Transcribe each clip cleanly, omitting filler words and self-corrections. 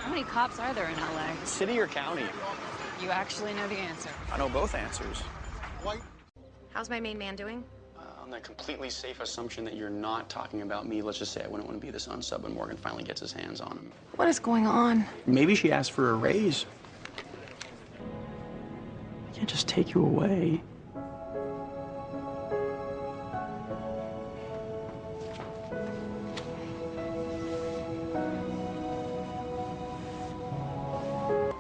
How many cops are there in LA? City or county? You actually know the answer. I know both answers. How's my main man doing? On the completely safe assumption that you're not talking about me, let's just say I wouldn't want to be this unsub when Morgan finally gets his hands on him. What is going on? Maybe she asked for a raise. I can't just take you away.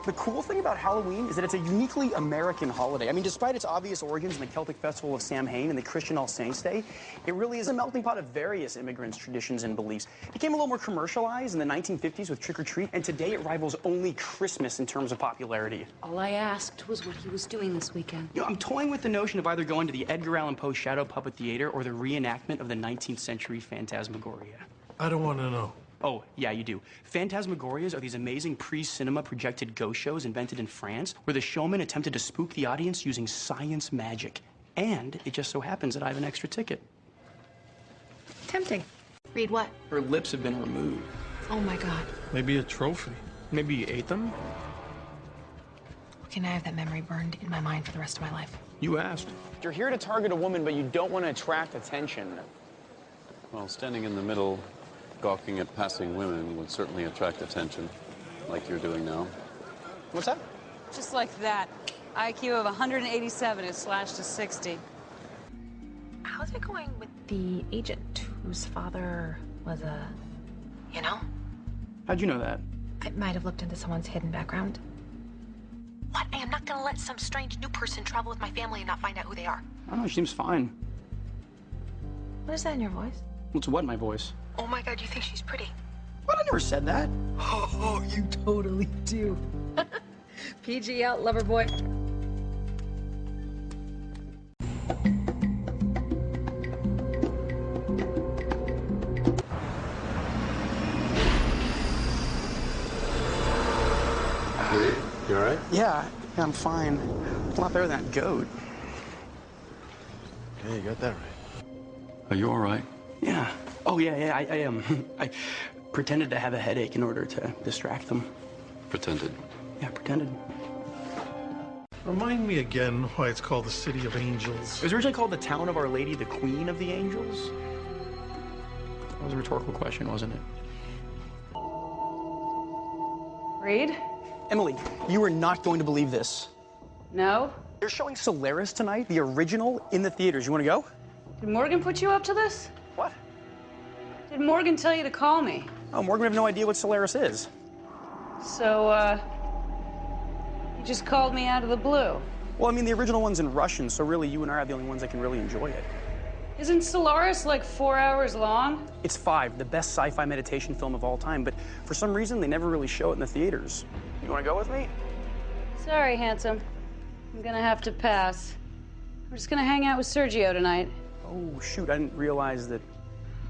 The cool thing about Halloween is that it's a uniquely American holiday. I mean, despite its obvious origins in the Celtic festival of Samhain and the Christian All Saints' Day, it really is a melting pot of various immigrants' traditions and beliefs. It became a little more commercialized in the 1950s with Trick or Treat, and today it rivals only Christmas in terms of popularity. All I asked was what he was doing this weekend. You know, I'm toying with the notion of either going to the Edgar Allan Poe Shadow Puppet Theater or the reenactment of the 19th century Phantasmagoria. I don't want to know. Oh, yeah, you do. Phantasmagorias are these amazing pre-cinema projected ghost shows invented in France where the showman attempted to spook the audience using science magic. And it just so happens that I have an extra ticket. Tempting. Read what? Her lips have been removed. Oh my God. Maybe a trophy. Maybe you ate them? Can I have that memory burned in my mind for the rest of my life? You asked. You're here to target a woman, but you don't want to attract attention. Well, standing in the middle, gawking at passing women would certainly attract attention, like you're doing now. What's that? Just like that. IQ of 187 is slashed to 60. How's it going with the agent whose father was a, you know? How'd you know that? I might have looked into someone's hidden background. What? I am not gonna let some strange new person travel with my family and not find out who they are. I don't know, she seems fine. What is that in your voice? What's what in my voice? Oh my God, you think she's pretty? What? I never said that. Oh, you totally do. PG out, lover boy. You all right? Yeah, I'm fine. A lot better than that goat. Okay, you got that right. Are you all right? Yeah. Oh, yeah, I am. I pretended to have a headache in order to distract them. Pretended. Yeah, pretended. Remind me again why it's called the City of Angels. It was originally called the Town of Our Lady, the Queen of the Angels. That was a rhetorical question, wasn't it? Reid? Emily, you are not going to believe this. No? They're showing Solaris tonight, the original, in the theaters. You want to go? Did Morgan put you up to this? What? Did Morgan tell you to call me? Oh, Morgan would have no idea what Solaris is. So, you just called me out of the blue. Well, I mean, the original one's in Russian, so really you and I are the only ones that can really enjoy it. Isn't Solaris like 4 hours long? It's 5, the best sci-fi meditation film of all time, but for some reason they never really show it in the theaters. You want to go with me? Sorry, handsome. I'm gonna have to pass. We're just gonna hang out with Sergio tonight. Oh, shoot, I didn't realize that.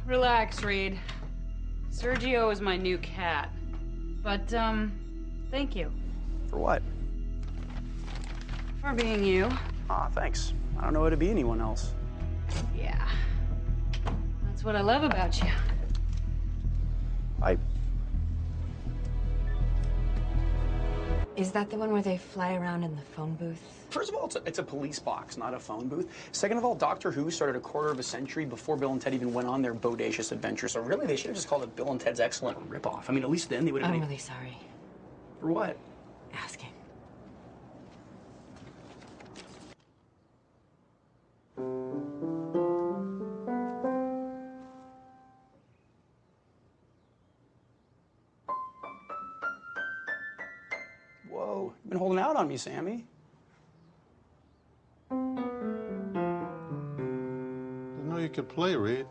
Relax, Reid. Sergio is my new cat. But, thank you For what? for being you. Aw, thanks. I don't know how to be anyone else. Yeah. That's what I love about you. Is that the one where they fly around in the phone booth? First of all, it's a police box, not a phone booth. Second of all, Doctor Who started a quarter of a century before Bill and Ted even went on their bodacious adventure. So really, they should have just called it Bill and Ted's Excellent Ripoff. I mean, at least then they would have I'm made... really sorry. For what? Asking. Whoa, you've been holding out on me, Sammy. Didn't know you could play, Reid.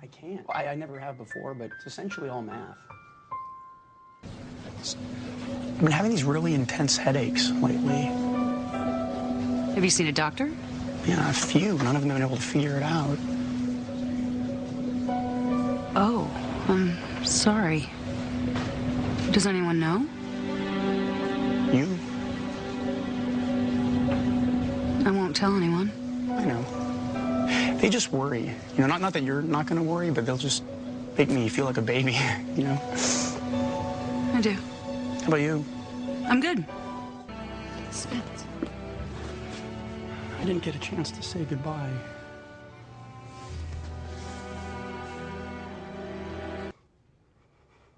I can't. I never have before, but it's essentially all math. I've been having these really intense headaches lately. Have you seen a doctor? Yeah, a few. None of them have been able to figure it out. Oh, I'm sorry. Does anyone know? You? I won't tell anyone. I know. They just worry. You know, not that you're not going to worry, but they'll just make me feel like a baby, you know? I do. How about you? I'm good. Spence. I didn't get a chance to say goodbye.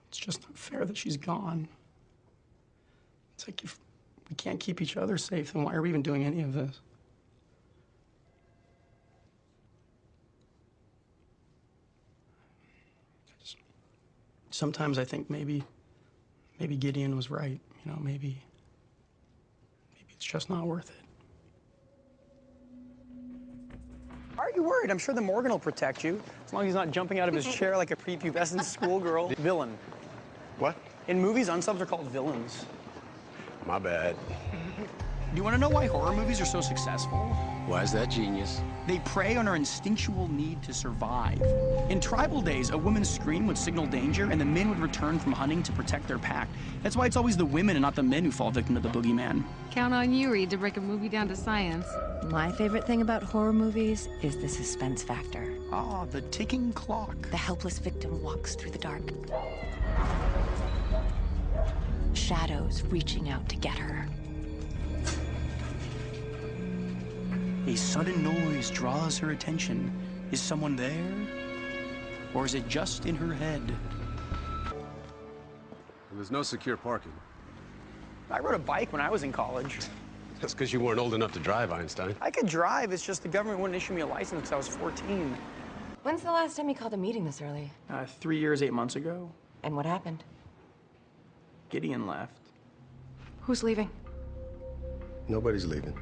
It's just not fair that she's gone. It's like if we can't keep each other safe, then why are we even doing any of this? Sometimes I think maybe Gideon was right. You know, maybe it's just not worth it. Why are you worried? I'm sure the Morgan will protect you, as long as he's not jumping out of his chair like a prepubescent schoolgirl. Villain. What? In movies, unsubs are called villains. My bad. Do you want to know why horror movies are so successful? Why is that genius? They prey on our instinctual need to survive. In tribal days, a woman's scream would signal danger, and the men would return from hunting to protect their pack. That's why it's always the women and not the men who fall victim to the boogeyman. Count on you, Reid, to break a movie down to science. My favorite thing about horror movies is the suspense factor. Ah, the ticking clock. The helpless victim walks through the dark. Shadows reaching out to get her. A sudden noise draws her attention. Is someone there? Or is it just in her head? There's no secure parking. I rode a bike when I was in college. That's because you weren't old enough to drive, Einstein. I could drive, it's just the government wouldn't issue me a license because I was 14. When's the last time you called a meeting this early? 3 years, 8 months ago, And what happened? Gideon left. Who's leaving? Nobody's leaving.